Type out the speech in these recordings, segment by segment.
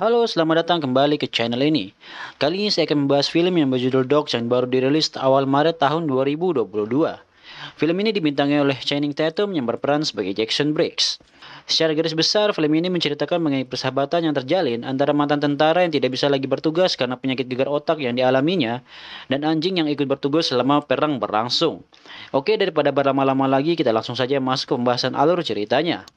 Halo, selamat datang kembali ke channel ini. Kali ini saya akan membahas film yang berjudul Dogs yang baru dirilis awal Maret tahun 2022. Film ini dibintangi oleh Channing Tatum yang berperan sebagai Jackson Briggs. Secara garis besar, film ini menceritakan mengenai persahabatan yang terjalin antara mantan tentara yang tidak bisa lagi bertugas karena penyakit gegar otak yang dialaminya dan anjing yang ikut bertugas selama perang berlangsung. Oke, daripada berlama-lama lagi, kita langsung saja masuk ke pembahasan alur ceritanya.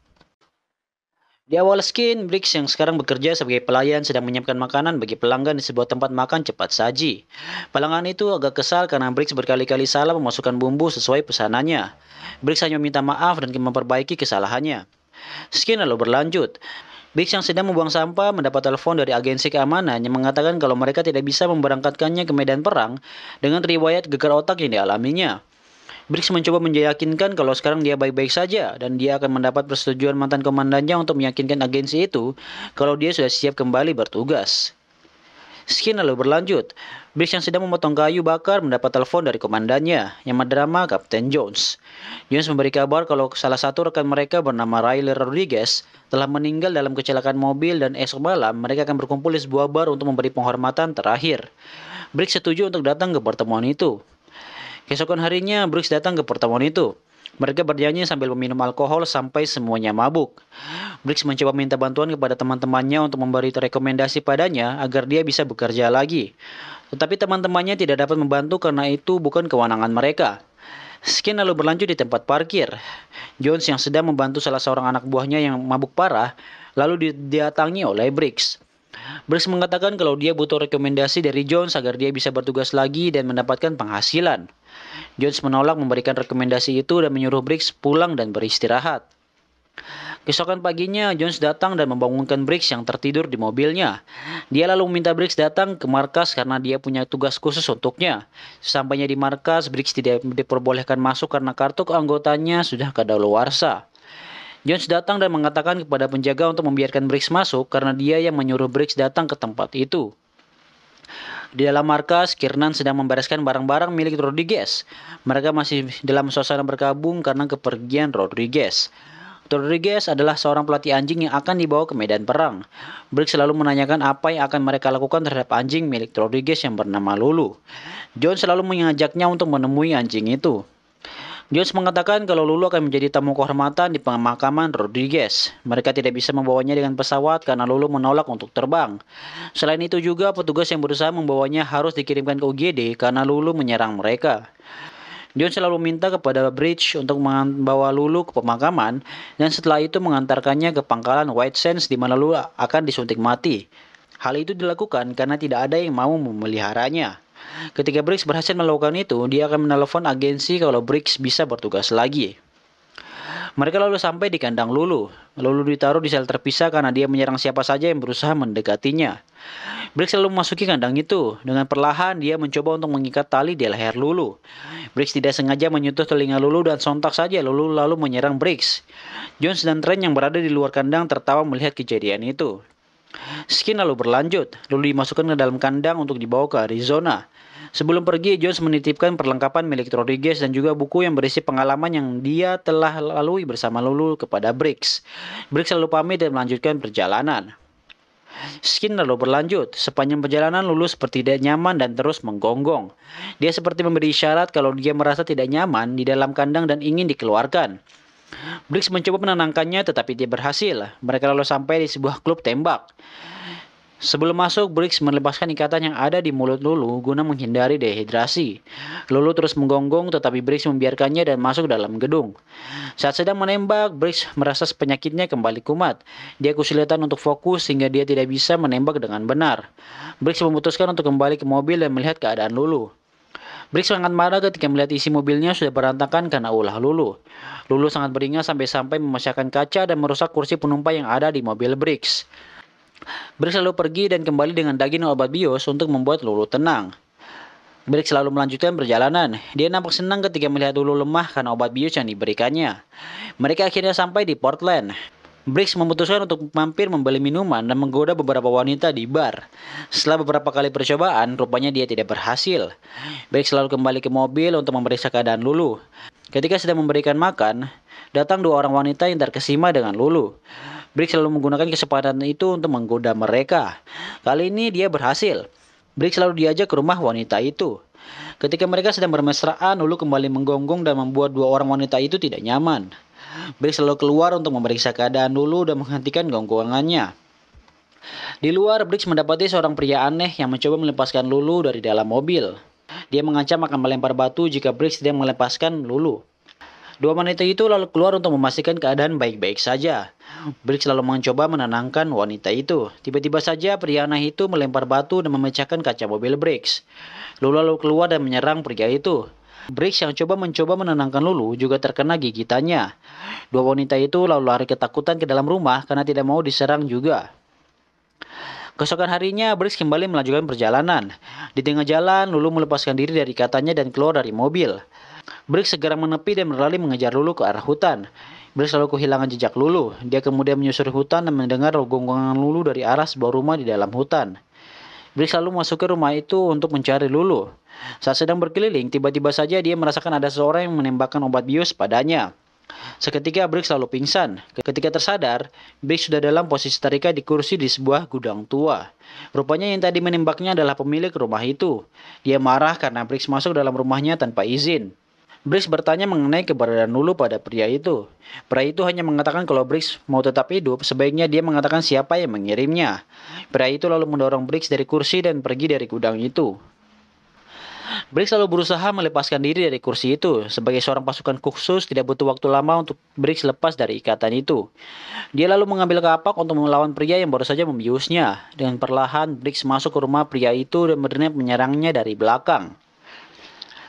Di awal skin, Briggs yang sekarang bekerja sebagai pelayan sedang menyiapkan makanan bagi pelanggan di sebuah tempat makan cepat saji. Pelanggan itu agak kesal karena Briggs berkali-kali salah memasukkan bumbu sesuai pesanannya. Briggs hanya meminta maaf dan memperbaiki kesalahannya. Skin lalu berlanjut. Briggs yang sedang membuang sampah mendapat telepon dari agensi keamanan yang mengatakan kalau mereka tidak bisa memberangkatkannya ke medan perang dengan riwayat gegar otak yang dialaminya. Briggs mencoba meyakinkan kalau sekarang dia baik-baik saja dan dia akan mendapat persetujuan mantan komandannya untuk meyakinkan agensi itu kalau dia sudah siap kembali bertugas. Skin lalu berlanjut. Briggs yang sedang memotong kayu bakar mendapat telepon dari komandannya yang bernama Kapten Jones. Jones memberi kabar kalau salah satu rekan mereka bernama Riley Rodriguez telah meninggal dalam kecelakaan mobil dan esok malam mereka akan berkumpul di sebuah bar untuk memberi penghormatan terakhir. Briggs setuju untuk datang ke pertemuan itu. Keesokan harinya, Briggs datang ke pertemuan itu. Mereka bernyanyi sambil meminum alkohol sampai semuanya mabuk. Briggs mencoba minta bantuan kepada teman-temannya untuk memberi rekomendasi padanya agar dia bisa bekerja lagi. Tetapi teman-temannya tidak dapat membantu karena itu bukan kewenangan mereka. Skin lalu berlanjut di tempat parkir. Jones yang sedang membantu salah seorang anak buahnya yang mabuk parah, lalu didatangi oleh Briggs. Briggs mengatakan kalau dia butuh rekomendasi dari Jones agar dia bisa bertugas lagi dan mendapatkan penghasilan. Jones menolak memberikan rekomendasi itu dan menyuruh Briggs pulang dan beristirahat. Keesokan paginya, Jones datang dan membangunkan Briggs yang tertidur di mobilnya. Dia lalu meminta Briggs datang ke markas karena dia punya tugas khusus untuknya. Sesampainya di markas, Briggs tidak diperbolehkan masuk karena kartu keanggotanya sudah kadaluarsa. Jones datang dan mengatakan kepada penjaga untuk membiarkan Briggs masuk karena dia yang menyuruh Briggs datang ke tempat itu. Di dalam markas, Kiernan sedang membereskan barang-barang milik Rodriguez. Mereka masih dalam suasana berkabung karena kepergian Rodriguez. Rodriguez adalah seorang pelatih anjing yang akan dibawa ke medan perang. Briggs selalu menanyakan apa yang akan mereka lakukan terhadap anjing milik Rodriguez yang bernama Lulu. John selalu mengajaknya untuk menemui anjing itu. Jones mengatakan kalau Lulu akan menjadi tamu kehormatan di pemakaman Rodriguez. Mereka tidak bisa membawanya dengan pesawat karena Lulu menolak untuk terbang. Selain itu juga petugas yang berusaha membawanya harus dikirimkan ke UGD karena Lulu menyerang mereka. Jones selalu minta kepada Bridge untuk membawa Lulu ke pemakaman dan setelah itu mengantarkannya ke pangkalan White Sands di mana Lulu akan disuntik mati. Hal itu dilakukan karena tidak ada yang mau memeliharanya. Ketika Briggs berhasil melakukan itu, dia akan menelpon agensi kalau Briggs bisa bertugas lagi. Mereka lalu sampai di kandang Lulu. Lulu ditaruh di sel terpisah karena dia menyerang siapa saja yang berusaha mendekatinya. Briggs lalu memasuki kandang itu. Dengan perlahan, dia mencoba untuk mengikat tali di leher Lulu. Briggs tidak sengaja menyentuh telinga Lulu dan sontak saja Lulu lalu menyerang Briggs. Jones dan Trent yang berada di luar kandang tertawa melihat kejadian itu. Skin lalu berlanjut, Lulu dimasukkan ke dalam kandang untuk dibawa ke Arizona. Sebelum pergi, Jones menitipkan perlengkapan milik Rodriguez dan juga buku yang berisi pengalaman yang dia telah lalui bersama Lulu kepada Briggs. Briggs lalu pamit dan melanjutkan perjalanan. Skin lalu berlanjut. Sepanjang perjalanan Lulu seperti tidak nyaman dan terus menggonggong. Dia seperti memberi isyarat kalau dia merasa tidak nyaman di dalam kandang dan ingin dikeluarkan. Briggs mencoba menenangkannya tetapi dia berhasil. Mereka lalu sampai di sebuah klub tembak. Sebelum masuk, Briggs melepaskan ikatan yang ada di mulut Lulu guna menghindari dehidrasi. Lulu terus menggonggong tetapi Briggs membiarkannya dan masuk dalam gedung. Saat sedang menembak, Briggs merasa penyakitnya kembali kumat. Dia kesulitan untuk fokus sehingga dia tidak bisa menembak dengan benar. Briggs memutuskan untuk kembali ke mobil dan melihat keadaan Lulu. Briggs sangat marah ketika melihat isi mobilnya sudah berantakan karena ulah Lulu. Lulu sangat beringas sampai-sampai memecahkan kaca dan merusak kursi penumpang yang ada di mobil Briggs. Briggs lalu pergi dan kembali dengan daging dan obat bios untuk membuat Lulu tenang. Briggs selalu melanjutkan perjalanan. Dia nampak senang ketika melihat Lulu lemah karena obat bios yang diberikannya. Mereka akhirnya sampai di Portland. Briggs memutuskan untuk mampir membeli minuman dan menggoda beberapa wanita di bar. Setelah beberapa kali percobaan, rupanya dia tidak berhasil. Briggs selalu kembali ke mobil untuk memeriksa keadaan Lulu. Ketika sedang memberikan makan, datang dua orang wanita yang terkesima dengan Lulu. Briggs selalu menggunakan kesempatan itu untuk menggoda mereka. Kali ini dia berhasil. Briggs selalu diajak ke rumah wanita itu. Ketika mereka sedang bermesraan, Lulu kembali menggonggong dan membuat dua orang wanita itu tidak nyaman. Briggs selalu keluar untuk memeriksa keadaan Lulu dan menghentikan gonggongannya. Di luar, Briggs mendapati seorang pria aneh yang mencoba melepaskan Lulu dari dalam mobil. Dia mengancam akan melempar batu jika Briggs tidak melepaskan Lulu. Dua wanita itu lalu keluar untuk memastikan keadaan baik-baik saja. Briggs lalu mencoba menenangkan wanita itu. Tiba-tiba saja pria aneh itu melempar batu dan memecahkan kaca mobil Briggs. Lulu lalu keluar dan menyerang pria itu. Briggs yang mencoba menenangkan Lulu juga terkena gigitannya. Dua wanita itu lalu lari ketakutan ke dalam rumah karena tidak mau diserang juga. Keesokan harinya, Briggs kembali melanjutkan perjalanan. Di tengah jalan, Lulu melepaskan diri dari ikatan dan keluar dari mobil. Briggs segera menepi dan berlari mengejar Lulu ke arah hutan. Briggs lalu kehilangan jejak Lulu. Dia kemudian menyusuri hutan dan mendengar gonggongan Lulu dari arah sebuah rumah di dalam hutan. Briggs lalu masuk ke rumah itu untuk mencari Lulu. Saat sedang berkeliling, tiba-tiba saja dia merasakan ada seseorang yang menembakkan obat bius padanya. Seketika Briggs lalu pingsan. Ketika tersadar, Briggs sudah dalam posisi terikat di kursi di sebuah gudang tua. Rupanya yang tadi menembaknya adalah pemilik rumah itu. Dia marah karena Briggs masuk dalam rumahnya tanpa izin. Briggs bertanya mengenai keberadaan Lulu pada pria itu. Pria itu hanya mengatakan kalau Briggs mau tetap hidup, sebaiknya dia mengatakan siapa yang mengirimnya. Pria itu lalu mendorong Briggs dari kursi dan pergi dari gudang itu. Briggs lalu berusaha melepaskan diri dari kursi itu. Sebagai seorang pasukan khusus, tidak butuh waktu lama untuk Briggs lepas dari ikatan itu. Dia lalu mengambil kapak untuk melawan pria yang baru saja membiusnya. Dengan perlahan, Briggs masuk ke rumah pria itu dan berniat menyerangnya dari belakang.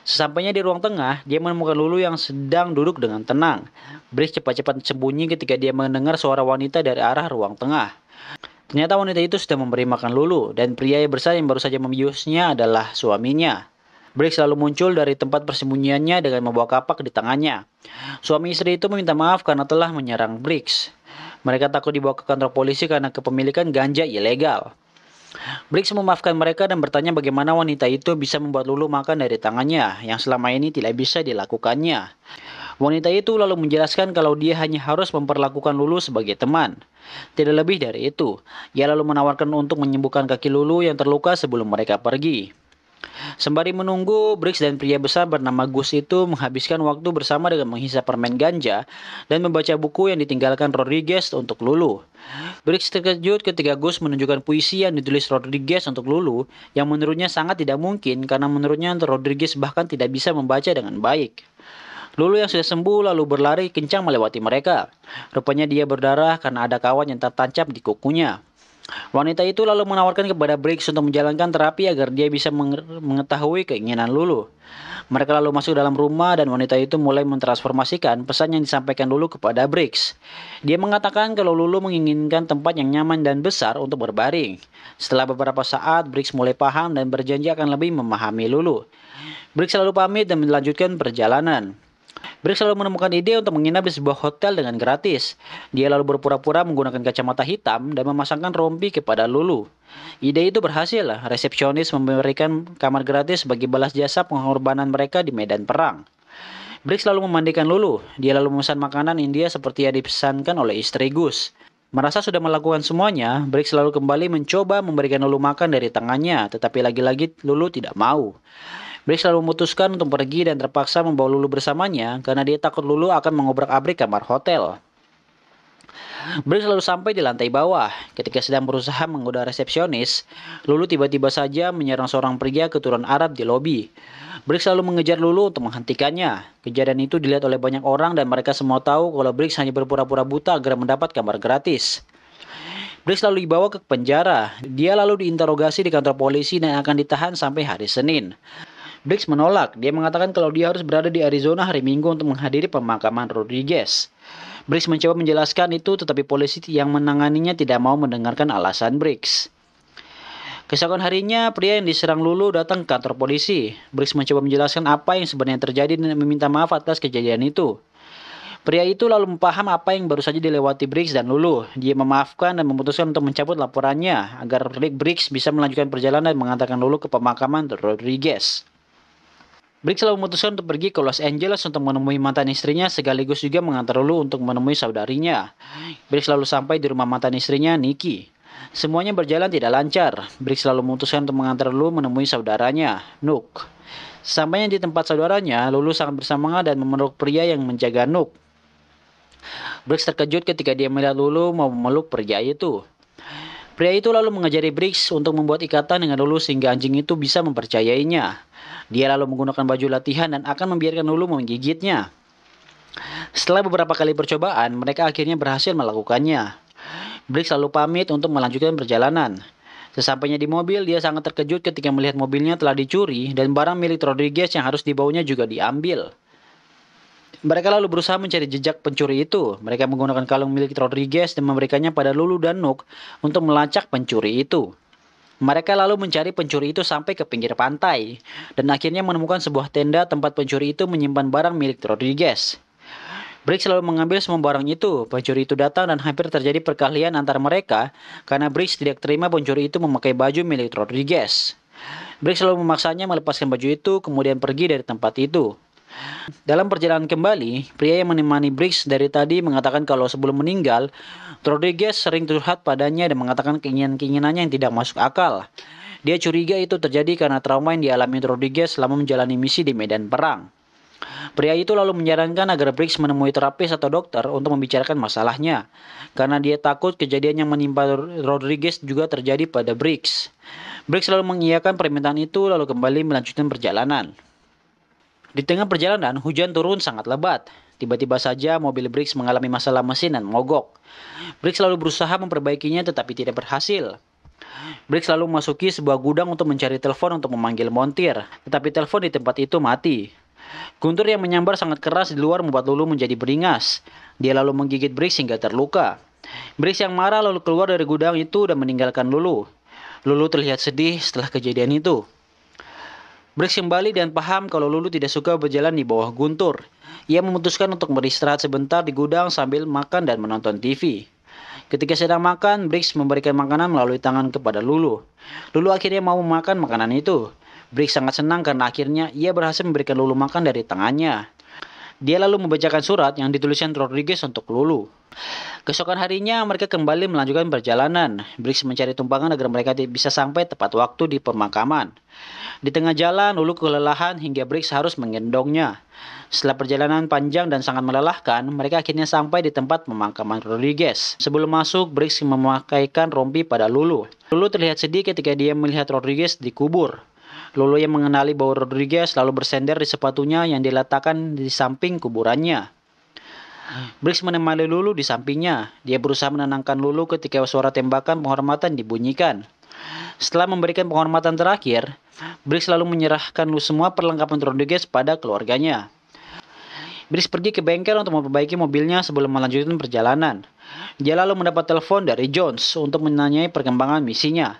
Sesampainya di ruang tengah, dia menemukan Lulu yang sedang duduk dengan tenang. Briggs cepat-cepat sembunyi ketika dia mendengar suara wanita dari arah ruang tengah. Ternyata wanita itu sedang memberi makan Lulu, dan pria yang besar yang baru saja membiusnya adalah suaminya. Briggs lalu muncul dari tempat persembunyiannya dengan membawa kapak di tangannya. Suami istri itu meminta maaf karena telah menyerang Briggs. Mereka takut dibawa ke kantor polisi karena kepemilikan ganja ilegal. Briggs memaafkan mereka dan bertanya bagaimana wanita itu bisa membuat Lulu makan dari tangannya yang selama ini tidak bisa dilakukannya. Wanita itu lalu menjelaskan kalau dia hanya harus memperlakukan Lulu sebagai teman. Tidak lebih dari itu. Ia lalu menawarkan untuk menyembuhkan kaki Lulu yang terluka sebelum mereka pergi. Sembari menunggu, Briggs dan pria besar bernama Gus itu menghabiskan waktu bersama dengan menghisap permen ganja dan membaca buku yang ditinggalkan Rodriguez untuk Lulu. Briggs terkejut ketika Gus menunjukkan puisi yang ditulis Rodriguez untuk Lulu yang menurutnya sangat tidak mungkin karena menurutnya Rodriguez bahkan tidak bisa membaca dengan baik. Lulu yang sudah sembuh lalu berlari kencang melewati mereka. Rupanya dia berdarah karena ada kawat yang tertancap di kukunya. Wanita itu lalu menawarkan kepada Briggs untuk menjalankan terapi agar dia bisa mengetahui keinginan Lulu. Mereka lalu masuk dalam rumah dan wanita itu mulai mentransformasikan pesan yang disampaikan Lulu kepada Briggs. Dia mengatakan kalau Lulu menginginkan tempat yang nyaman dan besar untuk berbaring. Setelah beberapa saat, Briggs mulai paham dan berjanji akan lebih memahami Lulu. Briggs lalu pamit dan melanjutkan perjalanan. Briggs selalu menemukan ide untuk menginap di sebuah hotel dengan gratis. Dia lalu berpura-pura menggunakan kacamata hitam dan memasangkan rompi kepada Lulu. Ide itu berhasil. Resepsionis memberikan kamar gratis bagi balas jasa pengorbanan mereka di medan perang. Briggs lalu memandikan Lulu. Dia lalu memesan makanan India seperti yang dipesankan oleh istri Gus. Merasa sudah melakukan semuanya, Briggs selalu kembali mencoba memberikan Lulu makan dari tangannya, tetapi lagi-lagi Lulu tidak mau. Briggs lalu memutuskan untuk pergi dan terpaksa membawa Lulu bersamanya karena dia takut Lulu akan mengobrak-abrik kamar hotel. Briggs lalu sampai di lantai bawah. Ketika sedang berusaha menggoda resepsionis, Lulu tiba-tiba saja menyerang seorang pria keturunan Arab di lobi. Briggs lalu mengejar Lulu untuk menghentikannya. Kejadian itu dilihat oleh banyak orang dan mereka semua tahu kalau Briggs hanya berpura-pura buta agar mendapat kamar gratis. Briggs lalu dibawa ke penjara. Dia lalu diinterogasi di kantor polisi dan akan ditahan sampai hari Senin. Briggs menolak. Dia mengatakan kalau dia harus berada di Arizona hari Minggu untuk menghadiri pemakaman Rodriguez. Briggs mencoba menjelaskan itu, tetapi polisi yang menanganinya tidak mau mendengarkan alasan Briggs. Keesokan harinya, pria yang diserang Lulu datang ke kantor polisi. Briggs mencoba menjelaskan apa yang sebenarnya terjadi dan meminta maaf atas kejadian itu. Pria itu lalu memaham apa yang baru saja dilewati Briggs dan Lulu. Dia memaafkan dan memutuskan untuk mencabut laporannya agar Briggs bisa melanjutkan perjalanan dan mengantarkan Lulu ke pemakaman Rodriguez. Briggs selalu memutuskan untuk pergi ke Los Angeles untuk menemui mantan istrinya sekaligus juga mengantar Lulu untuk menemui saudarinya. Briggs selalu sampai di rumah mantan istrinya, Nikki. Semuanya berjalan tidak lancar. Briggs selalu memutuskan untuk mengantar Lulu menemui saudaranya, Nook. Sampainya di tempat saudaranya, Lulu sangat bersemangat dan memeluk pria yang menjaga Nook. Briggs terkejut ketika dia melihat Lulu mau memeluk pria itu. Pria itu lalu mengajari Briggs untuk membuat ikatan dengan Lulu sehingga anjing itu bisa mempercayainya. Dia lalu menggunakan baju latihan dan akan membiarkan Lulu menggigitnya. Setelah beberapa kali percobaan, mereka akhirnya berhasil melakukannya. Briggs lalu pamit untuk melanjutkan perjalanan. Sesampainya di mobil, dia sangat terkejut ketika melihat mobilnya telah dicuri dan barang milik Rodriguez yang harus dibawanya juga diambil. Mereka lalu berusaha mencari jejak pencuri itu. Mereka menggunakan kalung milik Rodriguez dan memberikannya pada Lulu dan Nook untuk melacak pencuri itu. Mereka lalu mencari pencuri itu sampai ke pinggir pantai dan akhirnya menemukan sebuah tenda tempat pencuri itu menyimpan barang milik Rodriguez. Briggs selalu mengambil semua barang itu. Pencuri itu datang dan hampir terjadi perkelahian antara mereka karena Briggs tidak terima pencuri itu memakai baju milik Rodriguez. Briggs selalu memaksanya melepaskan baju itu kemudian pergi dari tempat itu. Dalam perjalanan kembali, pria yang menemani Briggs dari tadi mengatakan kalau sebelum meninggal, Rodriguez sering curhat padanya dan mengatakan keinginan-keinginannya yang tidak masuk akal. Dia curiga itu terjadi karena trauma yang dialami Rodriguez selama menjalani misi di medan perang. Pria itu lalu menyarankan agar Briggs menemui terapis atau dokter untuk membicarakan masalahnya, karena dia takut kejadian yang menimpa Rodriguez juga terjadi pada Briggs. Briggs selalu mengiyakan permintaan itu lalu kembali melanjutkan perjalanan. Di tengah perjalanan, hujan turun sangat lebat. Tiba-tiba saja mobil Briggs mengalami masalah mesin dan mogok. Briggs selalu berusaha memperbaikinya tetapi tidak berhasil. Briggs selalu memasuki sebuah gudang untuk mencari telepon untuk memanggil montir, tetapi telepon di tempat itu mati. Guntur yang menyambar sangat keras di luar membuat Lulu menjadi beringas. Dia lalu menggigit Briggs hingga terluka. Briggs yang marah lalu keluar dari gudang itu dan meninggalkan Lulu. Lulu terlihat sedih setelah kejadian itu. Briggs kembali dan paham kalau Lulu tidak suka berjalan di bawah Guntur. Ia memutuskan untuk beristirahat sebentar di gudang sambil makan dan menonton TV. Ketika sedang makan, Briggs memberikan makanan melalui tangan kepada Lulu. Lulu akhirnya mau makan makanan itu. Briggs sangat senang karena akhirnya ia berhasil memberikan Lulu makan dari tangannya. Dia lalu membacakan surat yang dituliskan Rodriguez untuk Lulu. Keesokan harinya mereka kembali melanjutkan perjalanan. Briggs mencari tumpangan agar mereka bisa sampai tepat waktu di pemakaman. Di tengah jalan, Lulu kelelahan hingga Briggs harus menggendongnya. Setelah perjalanan panjang dan sangat melelahkan, mereka akhirnya sampai di tempat pemakaman Rodriguez. Sebelum masuk, Briggs memakaikan rompi pada Lulu. Lulu terlihat sedih ketika dia melihat Rodriguez dikubur. Lulu yang mengenali bau Rodriguez lalu bersender di sepatunya yang diletakkan di samping kuburannya. Briggs menemani Lulu di sampingnya. Dia berusaha menenangkan Lulu ketika suara tembakan penghormatan dibunyikan. Setelah memberikan penghormatan terakhir, Briggs lalu menyerahkan semua perlengkapan Rodriguez pada keluarganya. Briggs pergi ke bengkel untuk memperbaiki mobilnya sebelum melanjutkan perjalanan. Dia lalu mendapat telepon dari Jones untuk menanyai perkembangan misinya.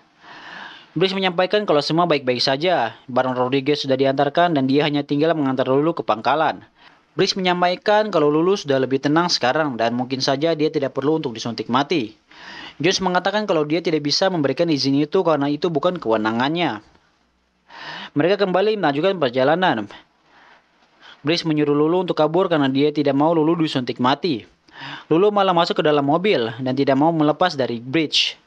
Briggs menyampaikan kalau semua baik-baik saja. Barang Rodriguez sudah diantarkan dan dia hanya tinggal mengantar Lulu ke pangkalan. Briggs menyampaikan kalau Lulu sudah lebih tenang sekarang dan mungkin saja dia tidak perlu untuk disuntik mati. Jones mengatakan kalau dia tidak bisa memberikan izin itu karena itu bukan kewenangannya. Mereka kembali melanjutkan perjalanan. Briggs menyuruh Lulu untuk kabur karena dia tidak mau Lulu disuntik mati. Lulu malah masuk ke dalam mobil dan tidak mau melepas dari Briggs.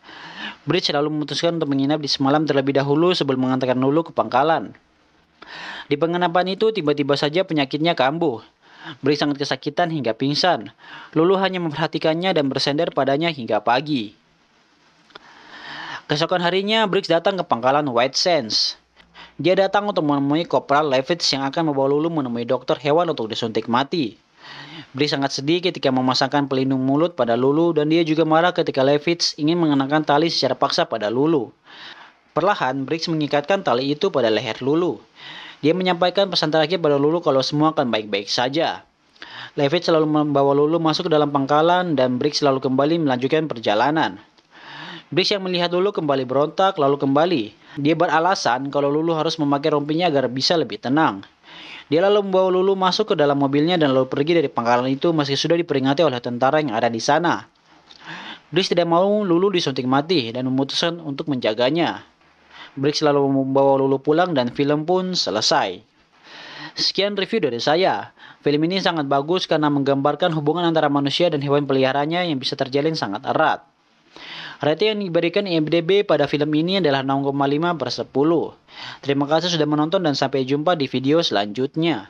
Briggs lalu memutuskan untuk menginap di semalam terlebih dahulu sebelum mengantarkan Lulu ke pangkalan. Di penginapan itu tiba-tiba saja penyakitnya kambuh. Briggs sangat kesakitan hingga pingsan. Lulu hanya memperhatikannya dan bersender padanya hingga pagi. Keesokan harinya, Briggs datang ke pangkalan White Sands. Dia datang untuk menemui Kopral Levitz yang akan membawa Lulu menemui dokter hewan untuk disuntik mati. Briggs sangat sedih ketika memasangkan pelindung mulut pada Lulu dan dia juga marah ketika Levitz ingin mengenakan tali secara paksa pada Lulu. Perlahan, Briggs mengikatkan tali itu pada leher Lulu. Dia menyampaikan pesan terakhir pada Lulu kalau semua akan baik-baik saja. Levitz selalu membawa Lulu masuk ke dalam pangkalan dan Briggs selalu kembali melanjutkan perjalanan. Briggs yang melihat Lulu kembali berontak lalu kembali. Dia beralasan kalau Lulu harus memakai rompinya agar bisa lebih tenang. Dia lalu membawa Lulu masuk ke dalam mobilnya dan lalu pergi dari pangkalan itu meski sudah diperingati oleh tentara yang ada di sana. Briggs tidak mau Lulu disuntik mati dan memutuskan untuk menjaganya. Briggs lalu membawa Lulu pulang dan film pun selesai. Sekian review dari saya. Film ini sangat bagus karena menggambarkan hubungan antara manusia dan hewan peliharaannya yang bisa terjalin sangat erat. Rating yang diberikan IMDb pada film ini adalah 6,5/10. Terima kasih sudah menonton dan sampai jumpa di video selanjutnya.